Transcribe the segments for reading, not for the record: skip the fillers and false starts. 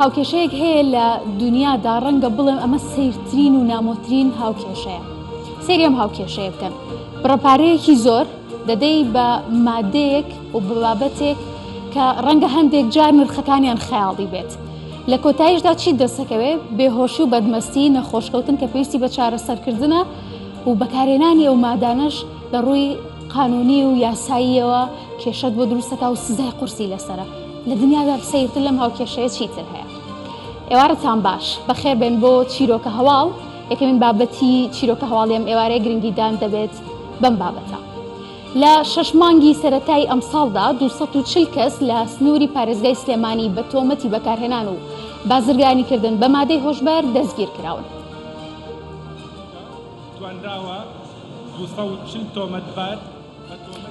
هاوکێشەیەک هەیە لە دنیادا ڕەنگە بڵێم ئەمە سەیرترین و نامۆترین هاوکێشەیە. سەیری ئەم هاوکێشەیە بکەن. بڕەپارەیەکی زۆر دەدەی بە مادەیەک و بە بابەتێک کە ڕەنگە هەندێک جار نرخەکانیان خەیاڵی بێت. لە کۆتاییشدا چی دەسەکەوێت؟ بێهۆشی و بەدمەستی، نەخۆشکەوتن کە پێویستی بە چارەسەرکردنە و بەکارهێنانی ئەو مادانەش لە ڕووی قانونی و یاساییەوە کێشەت بۆ دروستەکە و سزای قورسی لەسرە. لە دنیادا سەیرتر لەم هاوکێشەیە چیتر هەیە؟ ئێوارەتان باش، بەخێر بێن بۆ چیرۆکە هەواڵ. یەکەمین بابەتی چیرۆکە هەواڵی ئەم ئێوارەیە گرنگیدان دەبێت بەم بابەتە. لە 6 مانگی سەرەتای ئەم ساڵدا 240 کەس لە سنووری پارێزگای سلێمانی بە تۆمەتی بەکارهێنان و بازرگانیکردن بە مادەی هۆشبەر دەستگیر کراون.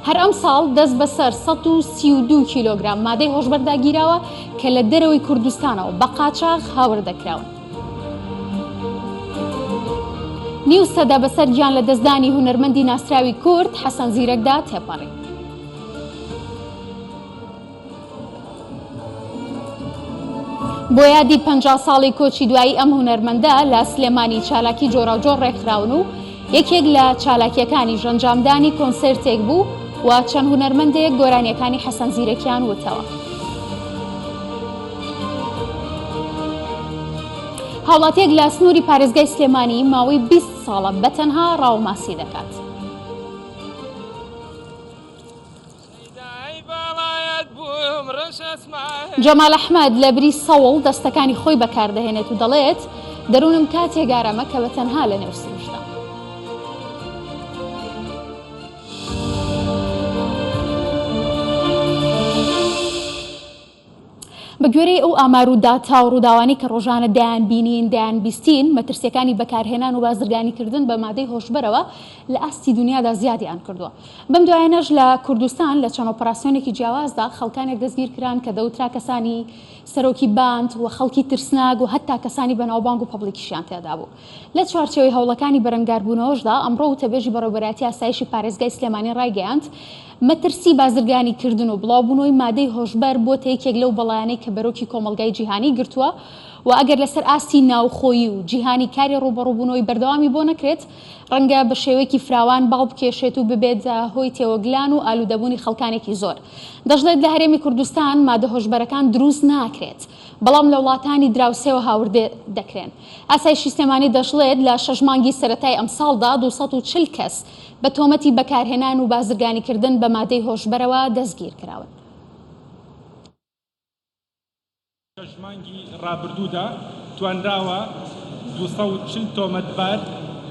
هەر ئەم ساڵ دەست بەسەر 132 کیلۆگرام مادەی هۆشبەر داگیراوە کە لە دەرەوەی کوردستانەوە بە قاچاغ هاوردەکراون. نیو سەدا بەسەر گیان لە دەستدانی هونەرمەندی ناسراوی کورد حەسەن زیرەکدا تێپەڕی. بۆ یادی 50 ساڵی کۆچی دوایی ئەم هونەرمەندە لە سلێمانی چالاکی جۆراوجۆر ڕێکخراون و یەکێک لە چالاکیەکانی ژەنجامدانی کۆنسێرتێک بوو و چەند هونەرمەندێک گۆرانیەکانی حەسەن زیرەکیان وتەوە. هاوڵاتیەک لە سنووری پارێزگای سلێمانی ماوەی 20 ساڵە بەتەنها ڕاوماسی دەکات. جەمال ئەحمەد لە بری سەوڵ دەستەکانی خۆی بەکاردەهێنێت و دەڵێت دەروونم کاتێک ئارامە کە بەتەنها لە نێو سروشتە. بە گوێرەی ئەو ئامار و داتا و ڕووداوانی کە ڕۆژانە دایان بینین دایان بیستین، مەترسیەکانی بەکارهێنان و بازرگانیکردن بە مادەی هۆشبەرەوە لە ئاستی دنیادا زیادیان کردووە. بەم دوایانەش لە کوردستان لە چەند ئۆپەراسیۆنێکی جیاوازدا خەڵکانێک دەستگیر کران کە دەوترا کەسانی سەرۆکی باند و خەڵکی ترسناک و هەتا کەسانی بەناوبانگ و پەبلیکیشیان تێدا بوو. لە چوارچێوەی هەوڵەکانی بەرەنگاربوونەوەشدا ئەمڕۆ وتەبێژی بەڕێوەبەرەتی ئاسایشی پارێزگای سلێمانی ڕایگەیاند مەترسی بازرگانیکردن و بڵاوبوونەوەی مادەی هۆشبەر بۆتە یەکێک لەو بەڵایانەی کە بەرۆکی کۆمەڵگای جیهانی گرتووە و ئەگەر لەسەر ئاستی ناوخۆیی و جیهانی کاری ڕوبەڕووبوونەوەی بەردەوامی بۆ نەکرێت ڕەنگە بە شێوەیەکی فراوان باڵ بکێشێت و ببێت هۆی تێوەگلان و ئالوودەبوونی خەڵکانێکی زۆر. دەژڵێت لە هەرێمی کوردستان مادە هۆشبەرەکان دروست ناکرێت، بەڵام لە وڵاتانی دراوسێەوە هاوردێ دەکرێن. ئاسایشی سلێمانی دەژڵێت لە 6 مانگی سەرەتای ئەم ساڵدا 240 کەس بە تۆمەتی بەکارهێنان و بازرگانیکردن بە مادەی هۆشبەرەوە دەستگیر کراون. مانگی ڕابردوودا توانراوە 240 تۆمەتبار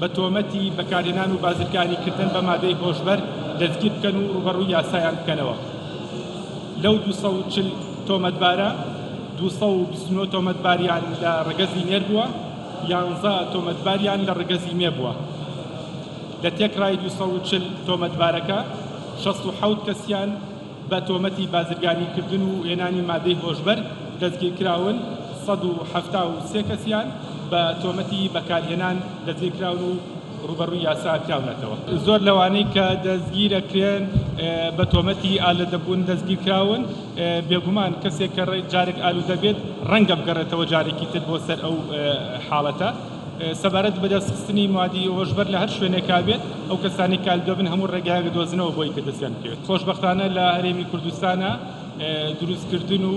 بە تۆمەتی بەکارهێنان و بازرگانیکردن بە مادەی هۆشبەر دەستگیر بکەن و ڕوبەڕووی یاسایان بکەنەوە. لەو 240 تۆمەتبارە 229 تۆمەتباریان لە ڕگەزی نێر بووە، 11 تۆمەتباریان لە ڕگەزی مێ بووە. لە تێکڕای 240 تۆمەتبارەکە 67 کەسیان بە تۆمەتی بازرگانیکردن و هێنانی مادەی هۆشبەر دەستگیر کراون، 173 کەسیان بە تۆمەتی بەکارهێنان دەستگیر کراون و ڕوبەڕووی یاسا کراونەتەوە. زۆر لەوانەی کە دەستگیرەکرێن بە تۆمەتی ئالوودەبوون دەستگیر کراون، بێگومان کەسێک کە جارێک ئالوودە بێت ڕەنگە بگەڕێتەوە جارێکی تر بۆ سەر ئەو حاڵەتە. سەبارەت بە دەستخستنی مادەی هۆشبەر لە هەر شوێنێکا بێت ئەو کەسانی کالدۆ بن هەموو ڕێگایەک دۆزنەوە بۆی کە دەستیان بکەوێت. خۆشبەختانە لە هەرێمی کوردستانە دروستکردن و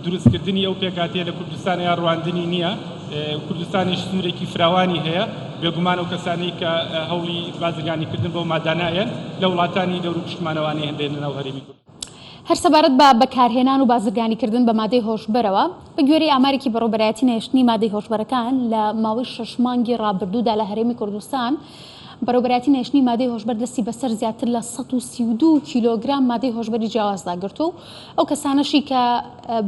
دروستکردنی ئەو پێکاتەیە لە کوردستان یا ڕواندنی نییە. کوردستانیش سنوورێکی فراوانی هەیە، بێگومان ئەو کەسانی کە هەوڵی بازرگانیکردن بۆ مادانایەن لە وڵاتانی دەور و پشتمانەوانی هەندێک لەناو هەرێمی کوردستان. هەر سەبارەت بە بەکارهێنان و بازرگانیکردن بە مادەی هۆشبەرەوە بە گوێرەی ئامارێکی بەڕێوەبەرایەتی نێشتنی مادەی هۆشبەرەکان لە ماوەی 6 مانگی ڕابردوودا لە هەرێمی کوردستان بەڕێوەبەرایەتی نێشتنی مادەی هۆشبەر دەستی بەسەر زیاتر لە 132 کیلۆگرام مادەی هۆشبەری جیاوازدا گرتو و ئەو کەسانەشی کە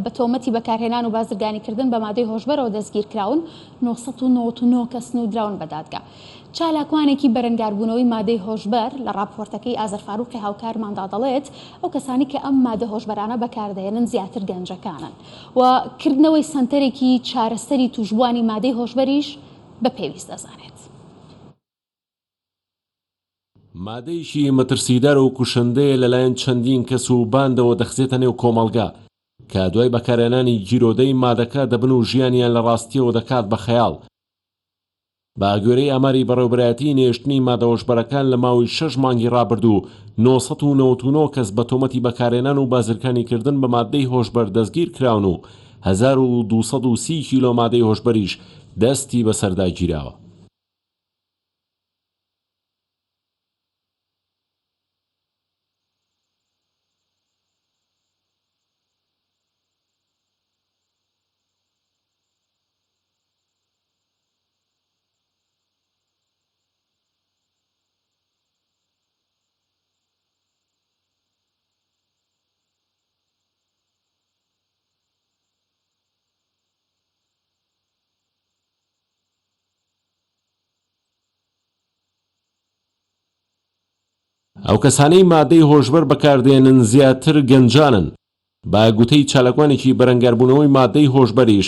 بە تۆمەتی بەکارهێنان و بازرگانیکردن بە مادەی هۆشبەرەوە دەستگیر کراون 999 کەس نودراون بە دادگا. چالاکوانێکی بەرەنگاربوونەوەی مادەی هۆشبەر لە راپۆرتەکەی ئازەر فاروقی هاوکارماندا دەڵێت ئەو کەسانی کە ئەم مادە هۆشبەرانە بەکاردەهێنن زیاتر گەنجەکانن و کردنەوەی سنتەرێکی چارەسەری توشبوانی مادەی هۆشبەریش بە پێویست دەزانێت. مادەیشی مەترسیدار و کوشندەیە لەلایەن چەندین کەس و باندەوە دەخزێتە نێو کۆمەڵگا. کە دوای بەکارهێنانی جیرۆدەی مادەکە دەبن و ژیانیان لە ڕاستیەوە دەکات بە خەیاڵ. بە گوێرەی ئاماری بەڕێوەبەرایەتی نێشتنی مادەهۆشبەرەکان لە ماوەی 6 مانگی ڕابردوو 999 کەس بە تۆمەتی بەکارهێنان و بازرگانیکردن بە مادەی هۆشبەر دەستگیر کراون و 1230 کیلۆ مادەی هۆشبەریش دەستی بەسەردا گیراوە. ئەو کەسانەی مادەی هۆشبەر بەکاردێنن زیاتر گەنجانن. با گوتەی چالاکوانێکی بەرەنگاربوونەوەی مادەی هۆشبەریش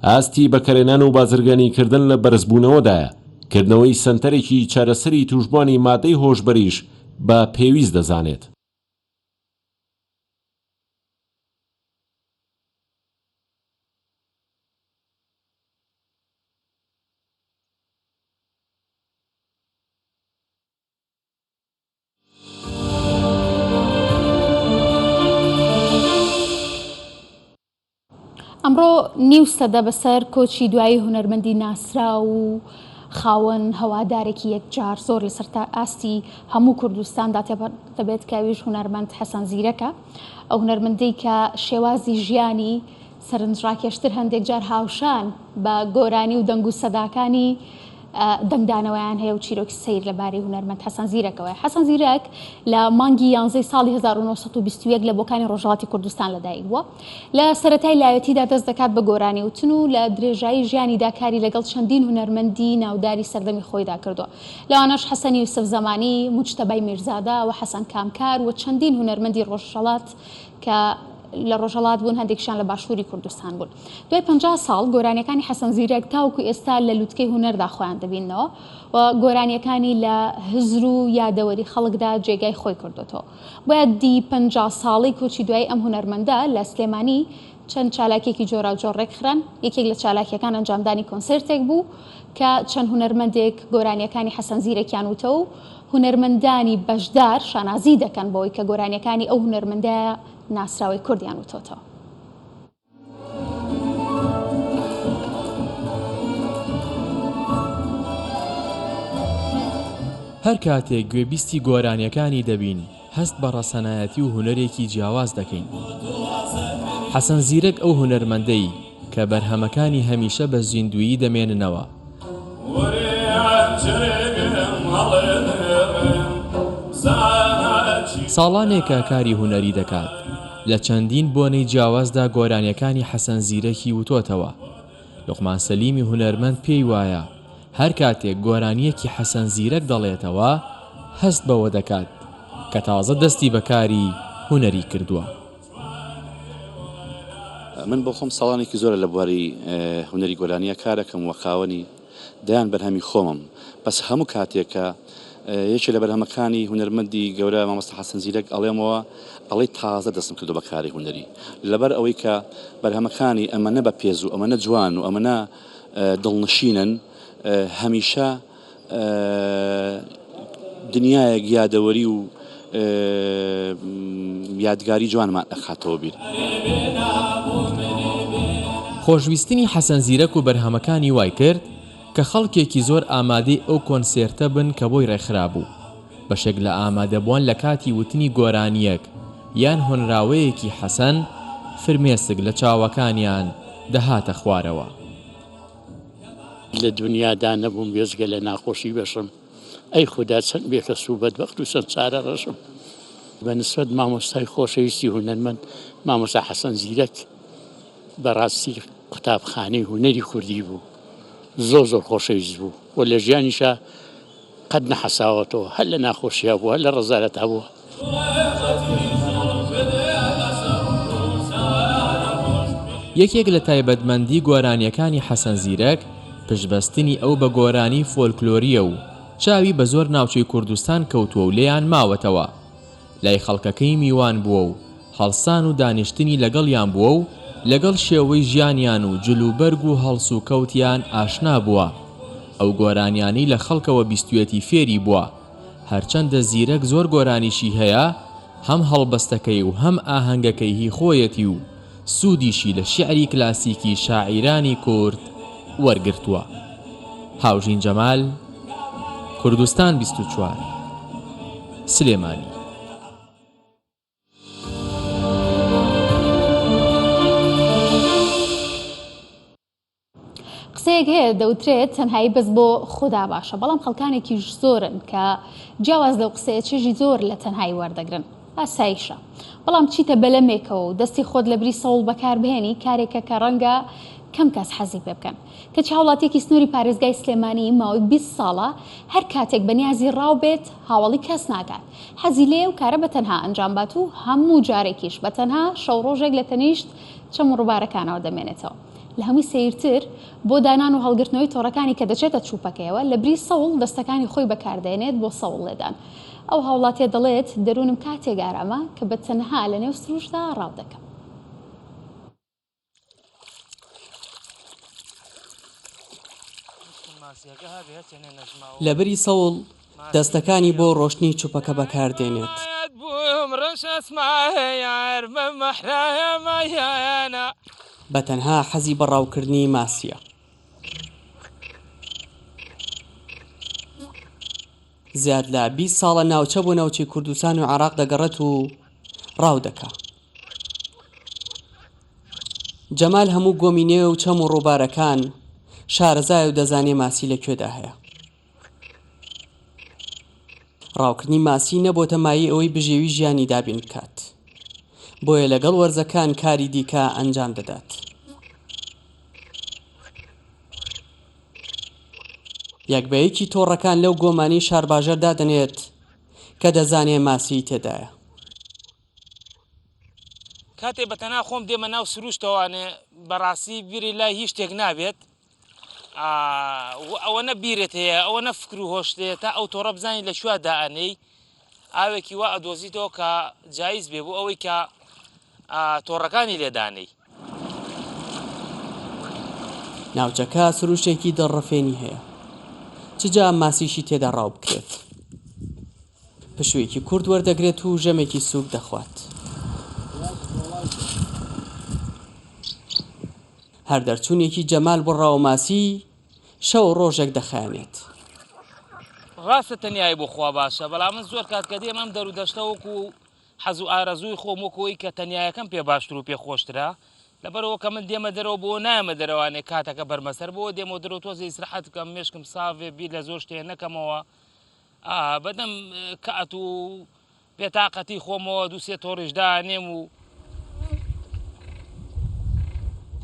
ئاستی بەکارهێنان و بازرگانیکردن لە بەرزبوونەوەدایە. کردنەوەی سەنتەرێکی چارەسەری توشبوانی مادەی هۆشبەریش بە پێویست دەزانێت. ئەمڕۆ نیو سەدە بەسەر کۆچی دوایی هونەرمەندی ناسرا و خاوەن هەوادارێکی یەکجار زۆر لەسەر ئاستی هەموو کوردستاندا دەبێت کاویش هونەرمەند حەسەن زیرەکە. ئەو هونەرمەندەی کە شێوازی ژیانی سەرنجڕاکێشتر هەندێک جار هاوشان بە گۆرانی و دەنگ و سەداکانی دەنگدانەوەیان هەیە و چیرۆکی سیر لەبارەی هونەرمەند حەسەن زیرەکەوە. حەسەن زیرەک لە مانگی 11 ساڵی 1921 لە بۆکانی ڕۆژهەڵاتی کوردستان لەدایک بووە. لە سەرەتای لایەتیدا دەست دەکات بە گۆرانی وتن و لە درێژایی ژیانیدا کاری لەگەڵ چەندین هونەرمەندی ناوداری سەردەمی خۆیدا کردووە. لەوانەش حەسەنی یوسف زەمانی، موجتەبای میرزادا و حەسەن کامکار و چەندین هونەرمەندی ڕۆژهەڵات کە لە ڕۆژهەڵات بوون هەندێکشان لە باشووری کوردستان بوون. دوای 50 ساڵ گۆرانیەکانی حەسەن زیرەک تاوکو ئێستا لە لووتکەی هونەردا خۆیان دەبینەوە و گۆرانیەکانی لە هزر و یادەوەری خەڵکدا جێگای خۆی کردوتەوە. بۆیە دی 50 ساڵی کۆچی دوای ئەم هونەرمەندە لە سلێمانی چەند چالاکێکی جۆرا جۆڕێک خران. یەکێک لە چالاکیەکان ئەنجامدانی کۆنسرتێک بوو کە چەند هونەرمەندێک گۆرانیەکانی حەسەن زیرەکیان وتە و هونەرمەندانی بەشدار شانازی دەکەن بۆی کە گۆرانیەکانی ئەو هونەرمەندایە ناسراوی کوردیان وتۆتەوە. هەر کاتێک گوێبیستی گۆرانیەکانی دەبین هەست بە ڕەسەنایەتی و هونەرێکی جیاواز دەکەین. حەسەن زیرەک ئەو هونەرمەندەی کە بەرهەمەکانی هەمیشە بە زیندویی دەمێننەوە. ساڵانێکە کاری هونەری دەکات. لە چەندین بۆنەی جیاوازدا گۆرانیەکانی حەسەن زیرەکی وتۆتەوە. لوقمان سەلیمی هونەرمەند پێی وایە هەر کاتێک گۆرانیەکی حەسەن زیرەک دەڵێتەوە هەست بەوە دەکات کە تازە دەستی بەکاری هونەری کردووە. من بۆ خۆم ساڵانێکی زۆرە لە بواری هونەری گۆرانیە کارەکەم وە خاوەنی دەیان بەرهەمی خۆمم. بەس هەموو کاتێکە یەکێک لە بەرهەمەکانی هونەرمەندی گەورە مامۆستا حەسەن زیرەک ئەڵێمەوە ئەڵێ تازە دەستم کردو بە کاری هونەری لەبەر ئەوەی کە بەرهەمەکانی ئەمەنە بە پێز و ئەمەنە جوان و ئەمەنە دڵنشینن هەمیشە دنیایەک یادەوەری و یادگاری جوانمان ئەخاتەوە بیر. خۆشویستنی حەسەن زیرەک و بەرهەمەکانی وای کرد کە خەڵکێکی زۆر ئامادەی ئەو کۆنسێرتە بن کە بۆی ڕێکخرابوو. بەشێک لە ئامادەبووان لە کاتی وتنی گۆرانیەک یان هۆنراوەیەکی حەسەن فرمێسک لە چاوەکانیان دەهاتە خوارەوە. لە دنیادا نەبووم بێزگە لە ناخۆشی بەشم. ئەی خوددا چەند بێکەس و بەدبەخت و چەند چارە ڕەشم. بەنسبەت مامۆستای خۆشەویستی هونەرمەند مامۆستا حەسەن زیرەک بەڕاستی قوتابخانەی هونەری کوردی بوو. زۆر خۆشەویست بوو و لە ژیانیشە قەت نەحەساوەتەوە هەر لە ناخۆشییا بوو هەر لە ڕەزارەتا بووە. یەکێک لە تایبەتمەندی گۆرانیەکانی حەسەن زیرەک پشتبەستنی ئەو بە گۆرانی فۆلکلۆریە و چاوی بە زۆر ناوچەی کوردستان کەوتووە و لێیان ماوەتەوە. لای خەڵکەکەی میوان بووە و هەڵسان و دانیشتنی لەگەڵیان بووە و لەگەڵ شێوەی ژیانیان و جلوبەرگ و هەڵس و کەوتیان ئاشنا بووە. ئەو گۆرانیانەی لە خەڵکەوە بیستوێتی فێری بووە. هەرچەندە زیرەک زۆر گۆرانیشی هەیە، هەم هەڵبەستەکەی و هەم ئاهەنگەکەی هی خۆیەتی و سوودیشی لە شیعری کلاسیکی شاعیرانی کورد وەرگرتووە. هاوژین جەمال، کوردستان 24 سلێمانی. قسەیەک هەیە دەوترێت تەنهایی بەس بۆ خوددا باشە، بەڵام خەڵکانێکیش زۆرن کە جیاواز لەو قسەیە چێژی زۆر لە تەنهایی وەردەگرن. ئاسایشە، بەڵام چیتە بەلەمێکەوە و دەستی خۆت لە بری سەوڵ بەکاربهێنی کارێکە کە ڕەنگە کەم کەس حەزی پێ بکەن. کەچی هاوڵاتێکی سنووری پارێزگای سلێمانی ماوەی 20 ساڵە هەر کاتێک بەنیازی ڕاو بێت هاوڵی کەس ناکات، حەزی لێ و کارە بە تەنها ئەنجام بات و هەموو جارێکیش بە تەنها شەو ڕۆژێک لە تەنیشت چەم ڕووبارەکانەوە دەمێنێتەوە. لە هەمووی سیرتر بۆ دانان و هەڵگرتنەوەی تۆڕەکانی کە دەچێتە چووپەکەیەوە لە بری سەوڵ دەستەکانی خۆی بەکاردێنێت بۆ سەوڵ لێدان. ئەو هاوڵاتێ دەڵێت دەروونم کاتێک ئارامە کە بە تەنها لە نێو سروشدا ڕاو دەکەم. لە بری سەوڵ دەستەکانی بۆ ڕۆشنی چووپەکە بەکاردێنێت. بە تەنها حەزی بەڕاوکردنی ماسیە. زیاد لە 20 ساڵە ناوچە بۆ ناوچەی کوردستان و عێراق دەگەڕێت و ڕاو دەکا. جەمال هەموو گۆمینێ و چەم و ڕووبارەکان شارەزای و دەزانێ ماسی لەکوێدا هەیە. ڕاوکردنی ماسی نەبۆتە مایی ئەوەی بژێوی ژیانی دابین بکات، بۆیە لەگەڵ وەرزەکان کاری دیکە ئەنجام دەدات. یەکبەیەکی تۆڕەکان لەو گۆمانی شارباژەر دادەنێت کە دەزانێ ماسی تێدایە. کاتێ بەتەنها خۆم دێمە ناو سروشتەوانێ بەڕاستی بیری لای هیچ شتێک نابێت، ئەوە نە بیرێت هەیە، ئەوە نە فکر و هۆشتەیە تا ئەو تۆڕە بزانین لە کوێ دائەنەی ئاوێکی وا ئەدۆزیتەوە کە جایز بێ بۆ ئەوەی کە تۆڕەکانی لێدانەی. ناوچەکە سروشتێکی دڵڕەفێنی هەیە، چجا ماسیشی تێدا ڕاو بکرێت. پشوویەکی کورد وەردەگرێت و ژەمێکی سووک دەخوات. هەر دەرچوونێکی جەمال بۆ ڕاو ماسی شەو ڕۆژێک دەخایەنێت. ڕاستە تەنیایی بۆ خوا باشە، بەڵام من زۆر کات کە دێم ئەم دەرو دەشتە وەکو حەز و ئارەزووی خۆم وەکەوەی کە تەنیایەکەم پێ باشتر و پێ خۆشترا، لەبەرەوە کە من دێمە دەرەوە بۆ نایەمە دەرەوانێ کاتەکە بەرمەسەر بۆ دێمەوە دەرەوە تۆزە ئیسراحەت بکەم، مێشکم ساوێ بیر لە زۆر شتێ نەکەمەوە، بەدەم کات و بێتاقەتی خۆمەوە دووسێ تۆڕیش دانێم و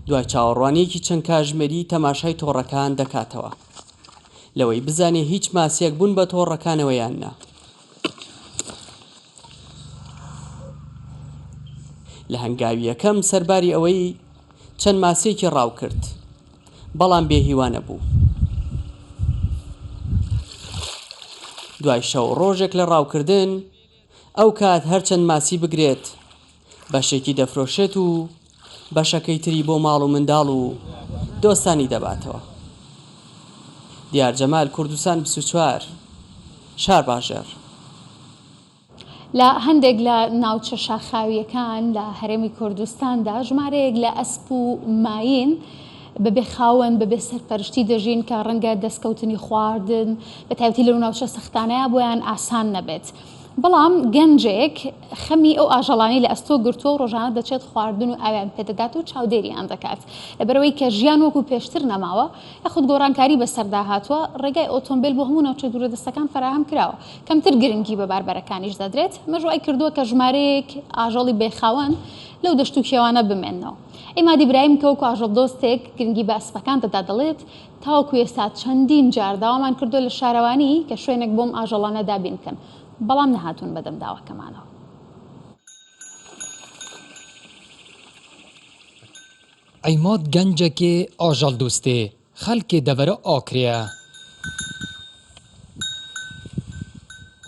دوای چاوەڕوانیەکی چەند کاتژمێری تەماشای تۆڕەکان دەکاتەوە لەوەی بزانێ هیچ ماسیەک بوون بە تۆڕەکانەوە یان نا. لە هەنگاوی یەکەم سەرباری ئەوەی چەند ماسیەکی ڕاو کرد، بەڵام بێهیوانە بوو. دوای شەو ڕۆژێک لە ڕاوکردن ئەو کات هەرچەند ماسی بگرێت بەشێکی دەفرۆشێت و بەشەکەی تری بۆ ماڵ و منداڵ و دۆستانی دەباتەوە. دیار جەمال، کوردستان 24 شارباژێر. لە هەندێک لە ناوچە شاخاویەکان لە هەرێمی کوردستاندا ژمارەیەک لە ئەسپ و ماین بەبێ خاوەن بەبێ سەرپەرشتی دەژین کە ڕەنگە دەستکەوتنی خواردن بە تایبەتی لەو ناوچە سەختانەیە بۆیان ئاسان نەبێت. بەڵام گەنجێک خەمی ئەو ئاژەڵانی لە ئەستۆ گرتووە و ڕۆژانە دەچێت خواردن و ئاویان پێدەدات و چاودێریان دەکات. لەبەرەوەی کە ژیان وەکو پێشتر نەماوە یاخود گۆڕانکاری بەسەردا هاتووە، ڕێگای ئۆتۆمبیل بۆ هەموو ناوچە دوورەدەستەکان فراهم کراوە، کەمتر گرنگی بە باربەرەکانیش دەدرێت. مەژوای کردووە کە ژمارەیەک ئاژەڵی بێخاوەن لەو دەشت و کێوانە بمێننەوە. ئیمادی برایم کە وەکو ئاژەڵ دۆستێک گرنگی بە ئەسپەکان دەدا دەڵێت تاوەکو ئێستا چەندین جار داوامان کردو لە شارەوانی کە شوێنێک بۆم ئاژەڵانە دابین بکەن، بەڵام نەهاتوون بەدەم داواکەمانەوە. ئەیماد گەنجێکێ ئاژەڵ دۆستێ خەڵکێ دەڤەرە ئاکرێە.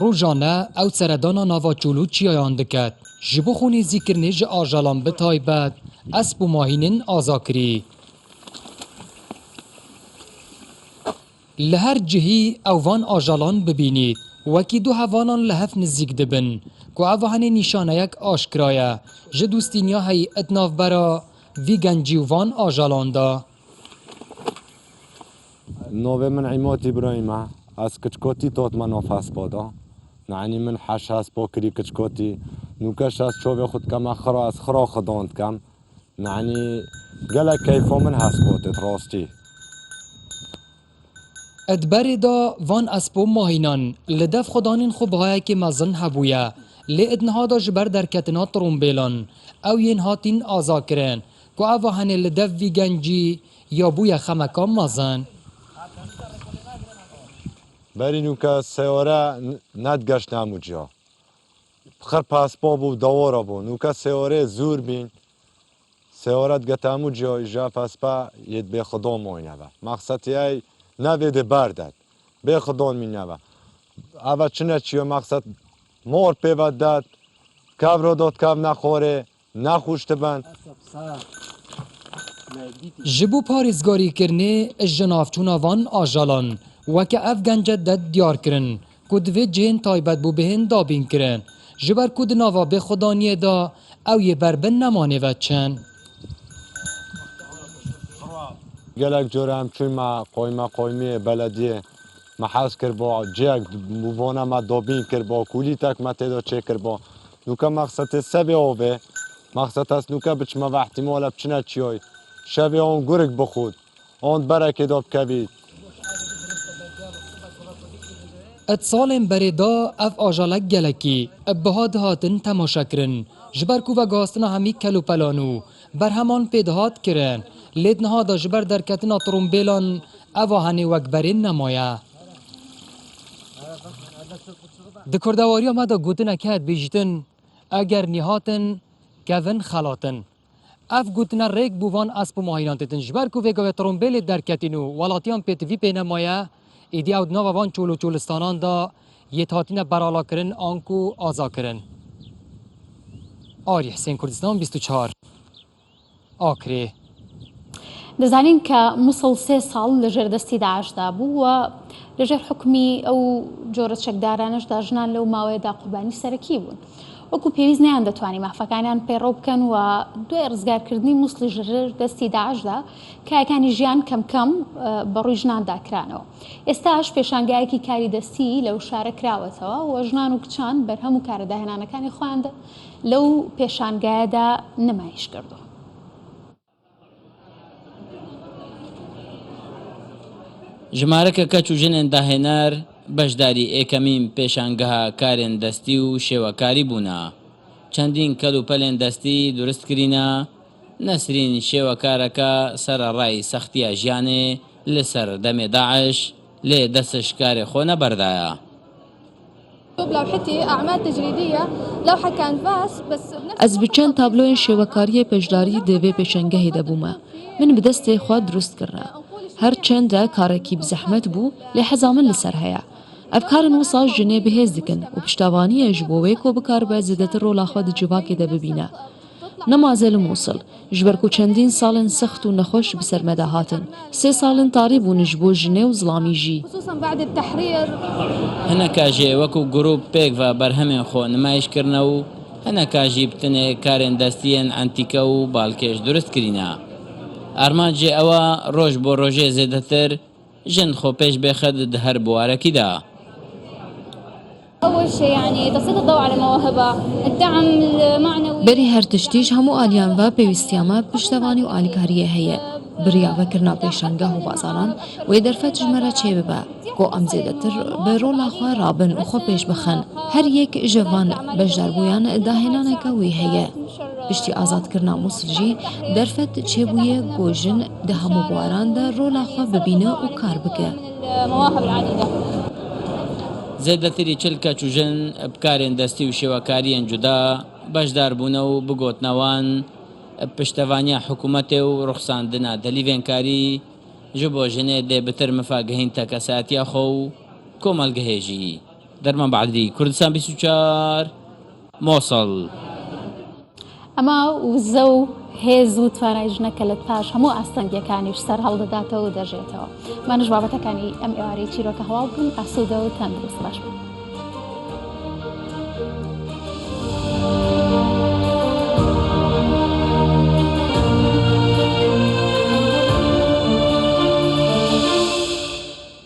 ڕۆژانە ئەو سەردانا ناڤاچۆلو چیایان دەکات ji bo xûnêzîkirinê ji ajalan bi taybet esp û mahînên aza kirî. Li her cihî ew van ajalan bibînît, wekî du hevanan li hev nizîk dibin ku ev henê nîşaneyek aşkira ye ji dûstîniya heyîet navbera vî gencî û van ajalan da. نوبه من عموتي إبراهيم از كشكوتي توت ما نوفاس بودا يعني من حش هاس بوكري كشكوتي نوكش هاس شوبي خد كم أخرى از خرا خداند كم يعني قالك كيفو من هاس بوتت راستي ادبری دا وان اسپو ماهینان لدف خدانین خوبهای که مزن هبویه لی ادنها دا جبر در کتنا ترومبیلان او ین هاتین آزا کرن که او هنه لدف وی گنجی یا بوی خمکان مزن بری نوکا سیاره ندگشت نمو جا بخر پاسپا بو دوارا بو نوکا سیاره زور بین سیاره دگتامو جا ایجا پاسپا ید به خدا موینه با مقصدی ای نویده بردد به خدا مینه با اول چنه چیو مقصد مور پیود داد کب رو داد کب نخوره نخوشت بند جبو پاریزگاری کرنه جنافچونا وان آجالان وکه اف گنجت داد دیار کرن کد وی جین تایبت بو بهن دابین کرن جبر کد ناوا به خدانیه دا او یه بربن نمانه و چن گلک جوره هم چون ما قایمی بلدیه محاس کر با جیگ موانه ما دابین کر با کولی تک ما تیدا چه کر با نوکا مقصد سبی آوه مقصد هست نوکا بچما و احتمال بچنه چیای شبی آن گرگ بخود آن برکه داب کوید اتصالن بریدا اف آجالک گلکی ابهاد هاتن تماشا کرن جبر کو و گاستنا همی کلو پلانو بر همان پیدهات کرن لیدنها دا جبر در کتنا ترومبیلان اوهانی وکبرین نمایه ده کردواری ما دا گوتن اکهد بیجتن اگر نیهاتن کون خلاتن اف گوتن ریک بوان اسب ماهینان تتن جبر کو وگا ترومبیل در کتینو ولاتیان پیتوی پی نمایه ایدی او دنوا وان چولو چولستانان دا یه تاتین برالا کرن آنکو آزا کرن آری حسین کردستان 24 آکری دەزانین کە مووسڵ 3 ساڵ لەژێر دەستی داعشدا بوو و لەژێر حکمی ئەو جۆرە چەکدارانەشدا ژنان لەو ماوەیەدا قوربانی سەرەکی بوون. وەکو پێویست نیان دەتوانی مافەکانیان پەیڕۆ بکەن و دوای ڕزگارکردنی مووسڵی ژێر دەستی داعشدا کایەکانی ژیان کەم کەم بەڕووی ژناندا کرانەوە. ئێستاش پێشانگایەکی کاری دەستی لەو شارە کراوەتەوە و ژنان و کچان بەرهەم و کارەداهێنانەکانی خۆیان لەو پێشانگایەدا نمایش کردووە. ژمارەکە کەچ و ژنێن داهێنەر بەشداری ئێکەمین پێشانگەها کارێن دەستی و شێوەکاری بوونە. چەندین کەل و پەلێن دەستی دروست کرینە نەسرین شێوەکارەکە سەرەڕای سەختیە ژیانێ لەسەر دەمێ داعش لێ دەستش کارێ خۆ نەبەردایە. Ez bi çend tabloyên şêwekariyê pêşdarî devê pêşengehê de bûme. Min bi destê xwe durust kirine. Her çend re karekî bi zehmet bû lê heza min li ser heye. Ev karin wisa jinê bihêz dikin û piştevaniyê ji bo wê ku bikaribe zêdetir rola xwe di civakê de bibîne. Nemaze li Mosul, ji ber ku çendîn salên sext û nexweş bi ser me de hatin. 3 salên tarî bûn ji bo jinê û zilamî jî. Hineka jê wekû grûp pêk ve berhemên xwe nimayişkirine û hineka jî bi tinê karên destiyên entîke û balkêş durust kirîne. Armanjê ewa roj bo rojê zêdetir jin xwe pêş bêxe di her buwarekî de. Berî her tiştî ji hemû aliyan ve pêwîstiya me piştevanî û alîkariyê heye. Biriya vekirina pêşangeh û bazaran wê derfet ji me re çê bibe ku em zêdetir bi rola xwe rabin û xwe pêş bixin. Her yek ji van beşdarbûyan dahênaneke wê heye. Piştî azadkirina Mosul jî derfet çêbûye ku jin di hemû buwaran de rola xwe bibîne û kar bike. زێدەتری چل کەچ و ژن بکارێن دەستی و شێوەکاریان جودا بەشداربوونە و بگۆتنەوان پشتەوانیا حکوومەتێ و ڕوخساندنە دەلیڤێنکاری ji bo jinê dê bitir mifagehînte kesatiya xwe û komelgehê jî. Derman Beedrî, Kurdistan 24 Mosul. ئەمە وزە و هێز و توانای ژنەکە لە پاش هەموو ئاستەنگیەکانیش سەر هەڵدەداتەوە و دەژێتەوە. مانش بابەتەکانی ئەم ئێوارەی چیرۆکە هەواڵ بکەم ئاسوودە و تەندروست باش بن.